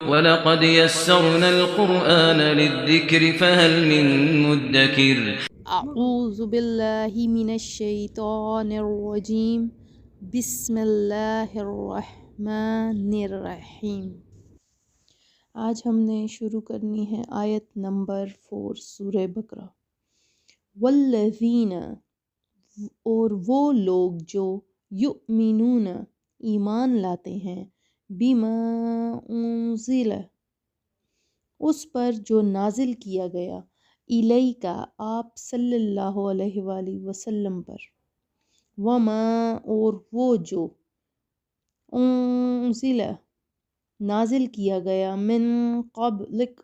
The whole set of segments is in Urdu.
وَلَقَدْ يَسَّرْنَا الْقُرْآنَ لِلذِّكْرِ فَهَلْ مِن مُّدَّكِرٍ اعوذ باللہ من الشیطان الرجیم بسم اللہ الرحمن الرحیم۔ آج ہم نے شروع کرنی ہے آیت نمبر 4 سورہ بقرہ۔ والذین، اور وہ لوگ جو یؤمنون ایمان لاتے ہیں، بما انزل، اس پر جو نازل کیا گیا، الیک، آپ صلی اللہ علیہ وآلہ وسلم پر، وما، اور وہ جو انزل، نازل کیا گیا، من قبلک،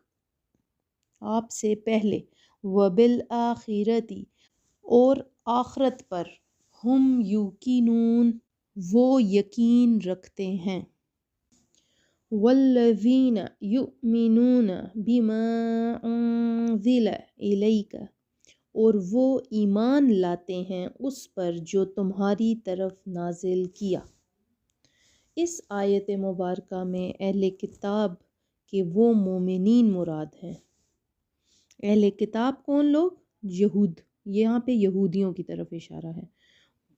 آپ سے پہلے، وبالآخرۃ، اور آخرت پر، ہم یوقنون، وہ یقین رکھتے ہیں۔ والذین یؤمنون بما انزل الیک، اور وہ ایمان لاتے ہیں اس پر جو تمہاری طرف نازل کیا۔ اس آیت مبارکہ میں اہل کتاب کے وہ مومنین مراد ہیں۔ اہل کتاب کون لوگ؟ یہود، یہاں پہ یہودیوں کی طرف اشارہ ہے۔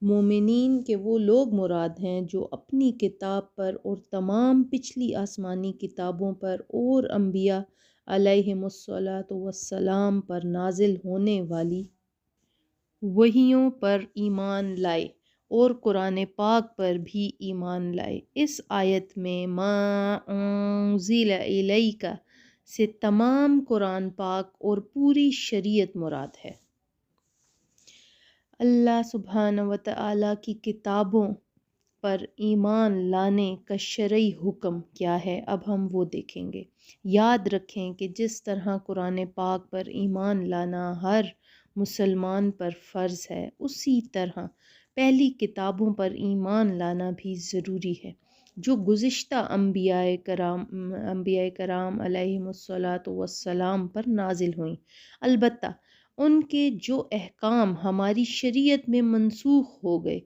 مومنین کے وہ لوگ مراد ہیں جو اپنی کتاب پر اور تمام پچھلی آسمانی کتابوں پر اور انبیاء علیہم الصلاۃ والسلام پر نازل ہونے والی وحیوں پر ایمان لائے اور قرآن پاک پر بھی ایمان لائے۔ اس آیت میں ما انزل الیک سے تمام قرآن پاک اور پوری شریعت مراد ہے۔ اللہ سبحانہ وتعالیٰ کی کتابوں پر ایمان لانے کا شرعی حکم کیا ہے، اب ہم وہ دیکھیں گے۔ یاد رکھیں کہ جس طرح قرآن پاک پر ایمان لانا ہر مسلمان پر فرض ہے، اسی طرح پہلی کتابوں پر ایمان لانا بھی ضروری ہے جو گزشتہ انبیاء کرام علیہم الصلاۃ والسلام پر نازل ہوئیں۔ البتہ ان کے جو احکام ہماری شریعت میں منسوخ ہو گئے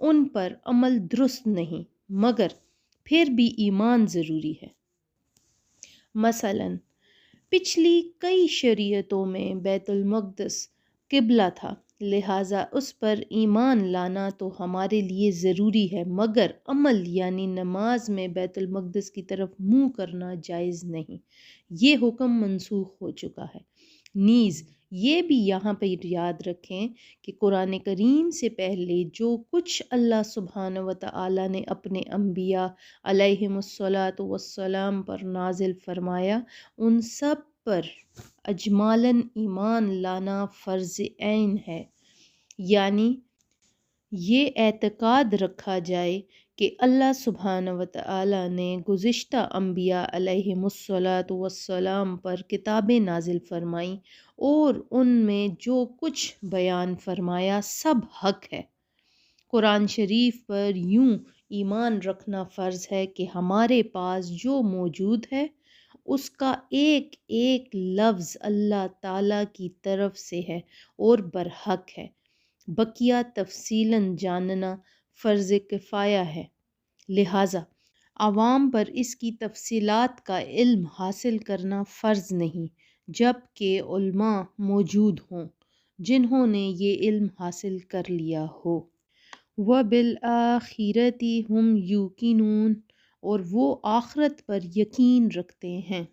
ان پر عمل درست نہیں، مگر پھر بھی ایمان ضروری ہے۔ مثلاً پچھلی کئی شریعتوں میں بیت المقدس قبلہ تھا، لہٰذا اس پر ایمان لانا تو ہمارے لیے ضروری ہے، مگر عمل یعنی نماز میں بیت المقدس کی طرف منہ کرنا جائز نہیں، یہ حکم منسوخ ہو چکا ہے۔ نیز یہ بھی یہاں پہ یاد رکھیں کہ قرآن کریم سے پہلے جو کچھ اللہ سبحانہ وتعالیٰ نے اپنے انبیاء علیہم الصلاۃ والسلام پر نازل فرمایا، ان سب پر اجمالاً ایمان لانا فرض عین ہے، یعنی یہ اعتقاد رکھا جائے کہ اللہ سبحانہ وتعالیٰ نے گزشتہ انبیاء علیہم الصلاۃ والسلام پر کتابیں نازل فرمائیں اور ان میں جو کچھ بیان فرمایا سب حق ہے۔ قرآن شریف پر یوں ایمان رکھنا فرض ہے کہ ہمارے پاس جو موجود ہے اس کا ایک ایک لفظ اللہ تعالیٰ کی طرف سے ہے اور برحق ہے، بقیہ تفصیلاً جاننا فرض کفایہ ہے، لہٰذا عوام پر اس کی تفصیلات کا علم حاصل کرنا فرض نہیں جب کہ علماء موجود ہوں جنہوں نے یہ علم حاصل کر لیا ہو۔ وَبِالْآخِرَةِ هُمْ يُوقِنُونَ، اور وہ آخرت پر یقین رکھتے ہیں،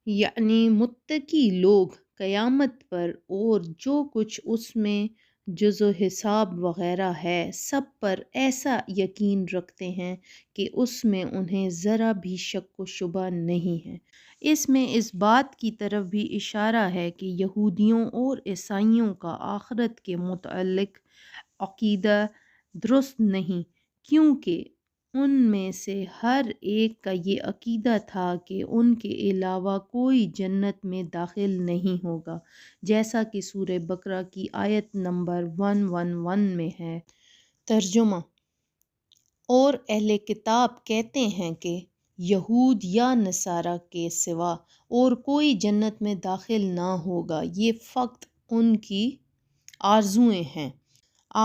یعنی متقی لوگ قیامت پر اور جو کچھ اس میں جز و حساب وغیرہ ہے سب پر ایسا یقین رکھتے ہیں کہ اس میں انہیں ذرا بھی شک و شبہ نہیں ہے۔ اس میں اس بات کی طرف بھی اشارہ ہے کہ یہودیوں اور عیسائیوں کا آخرت کے متعلق عقیدہ درست نہیں، کیونکہ ان میں سے ہر ایک کا یہ عقیدہ تھا کہ ان کے علاوہ کوئی جنت میں داخل نہیں ہوگا، جیسا کہ سورہ بقرہ کی آیت نمبر 111 میں ہے۔ ترجمہ: اور اہل کتاب کہتے ہیں کہ یہود یا نصارہ کے سوا اور کوئی جنت میں داخل نہ ہوگا، یہ فقط ان کی آرزوئیں ہیں۔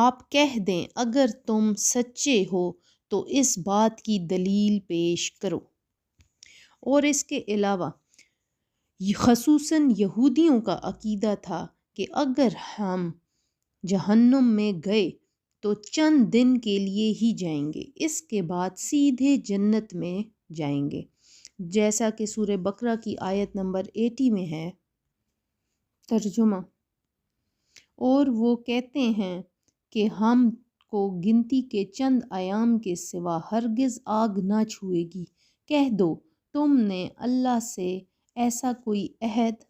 آپ کہہ دیں اگر تم سچے ہو تو اس بات کی دلیل پیش کرو۔ اور اس کے علاوہ خصوصاً یہودیوں کا عقیدہ تھا کہ اگر ہم جہنم میں گئے تو چند دن کے لیے ہی جائیں گے، اس کے بعد سیدھے جنت میں جائیں گے، جیسا کہ سورہ بقرہ کی آیت نمبر 80 میں ہے ترجمہ۔ اور وہ کہتے ہیں کہ ہم کو گنتی کے چند ایام کے سوا ہرگز آگ نہ چھوئے گی۔ کہہ دو تم نے اللہ سے ایسا کوئی عہد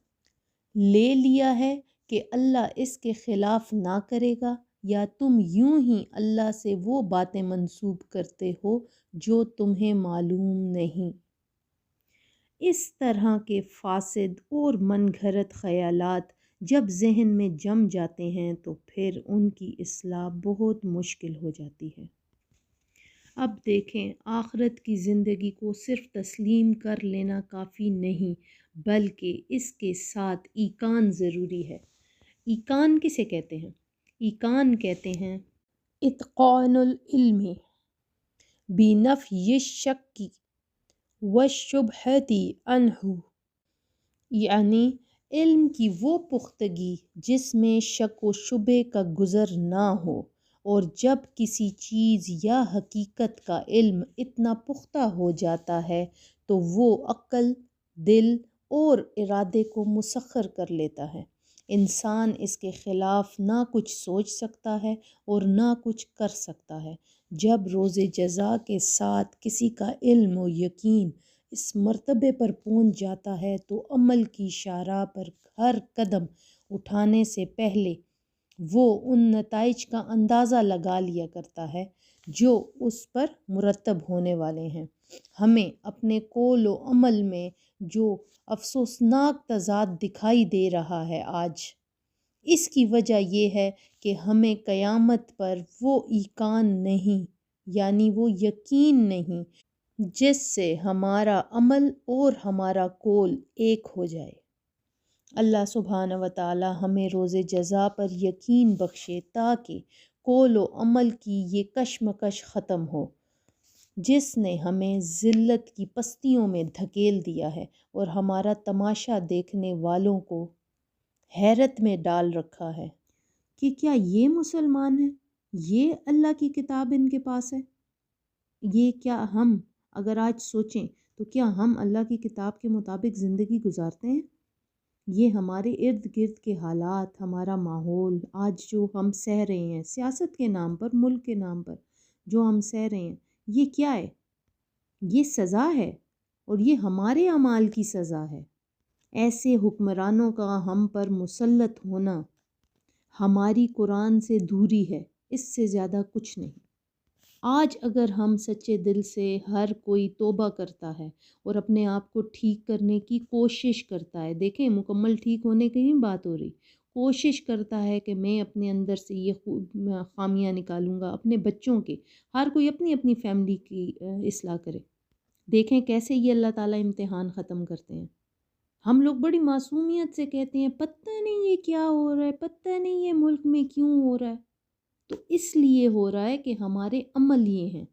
لے لیا ہے کہ اللہ اس کے خلاف نہ کرے گا، یا تم یوں ہی اللہ سے وہ باتیں منسوب کرتے ہو جو تمہیں معلوم نہیں۔ اس طرح کے فاسد اور من گھڑت خیالات جب ذہن میں جم جاتے ہیں تو پھر ان کی اصلاح بہت مشکل ہو جاتی ہے۔ اب دیکھیں، آخرت کی زندگی کو صرف تسلیم کر لینا کافی نہیں، بلکہ اس کے ساتھ ایقان ضروری ہے۔ ایقان کسے کہتے ہیں؟ ایقان کہتے ہیں اتقان العلم بنفی الشک والشبہۃ عنہ، یعنی علم کی وہ پختگی جس میں شک و شبہ کا گزر نہ ہو، اور جب کسی چیز یا حقیقت کا علم اتنا پختہ ہو جاتا ہے تو وہ عقل، دل اور ارادے کو مسخر کر لیتا ہے۔ انسان اس کے خلاف نہ کچھ سوچ سکتا ہے اور نہ کچھ کر سکتا ہے۔ جب روز جزا کے ساتھ کسی کا علم و یقین اس مرتبے پر پہنچ جاتا ہے تو عمل کی شاہراہ پر ہر قدم اٹھانے سے پہلے وہ ان نتائج کا اندازہ لگا لیا کرتا ہے جو اس پر مرتب ہونے والے ہیں۔ ہمیں اپنے قول و عمل میں جو افسوسناک تضاد دکھائی دے رہا ہے آج، اس کی وجہ یہ ہے کہ ہمیں قیامت پر وہ ایقان نہیں، یعنی وہ یقین نہیں جس سے ہمارا عمل اور ہمارا قول ایک ہو جائے۔ اللہ سبحانہ و تعالی ہمیں روز جزا پر یقین بخشے تاکہ قول و عمل کی یہ کشمکش ختم ہو جس نے ہمیں ذلت کی پستیوں میں دھکیل دیا ہے اور ہمارا تماشا دیکھنے والوں کو حیرت میں ڈال رکھا ہے کہ کیا یہ مسلمان ہیں، یہ اللہ کی کتاب ان کے پاس ہے۔ یہ کیا ہم اگر آج سوچیں تو کیا ہم اللہ کی کتاب کے مطابق زندگی گزارتے ہیں؟ یہ ہمارے ارد گرد کے حالات، ہمارا ماحول آج جو ہم سہ رہے ہیں سیاست کے نام پر، ملک کے نام پر جو ہم سہ رہے ہیں، یہ کیا ہے؟ یہ سزا ہے، اور یہ ہمارے اعمال کی سزا ہے۔ ایسے حکمرانوں کا ہم پر مسلط ہونا ہماری قرآن سے دوری ہے، اس سے زیادہ کچھ نہیں۔ آج اگر ہم سچے دل سے ہر کوئی توبہ کرتا ہے اور اپنے آپ کو ٹھیک کرنے کی کوشش کرتا ہے، دیکھیں مکمل ٹھیک ہونے کی نہیں بات ہو رہی، کوشش کرتا ہے کہ میں اپنے اندر سے یہ خامیاں نکالوں گا، اپنے بچوں کے، ہر کوئی اپنی اپنی فیملی کی اصلاح کرے، دیکھیں کیسے یہ اللہ تعالیٰ امتحان ختم کرتے ہیں۔ ہم لوگ بڑی معصومیت سے کہتے ہیں پتہ نہیں یہ کیا ہو رہا ہے، پتہ نہیں یہ ملک میں کیوں ہو رہا ہے، تو اس لیے ہو رہا ہے کہ ہمارے عمل یہ ہیں،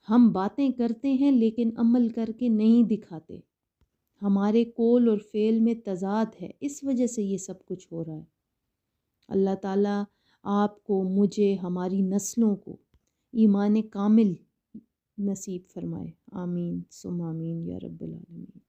ہم باتیں کرتے ہیں لیکن عمل کر کے نہیں دکھاتے، ہمارے قول اور فعل میں تضاد ہے، اس وجہ سے یہ سب کچھ ہو رہا ہے۔ اللہ تعالیٰ آپ کو، مجھے، ہماری نسلوں کو ایمان کامل نصیب فرمائے، آمین ثم آمین یا رب العالمین۔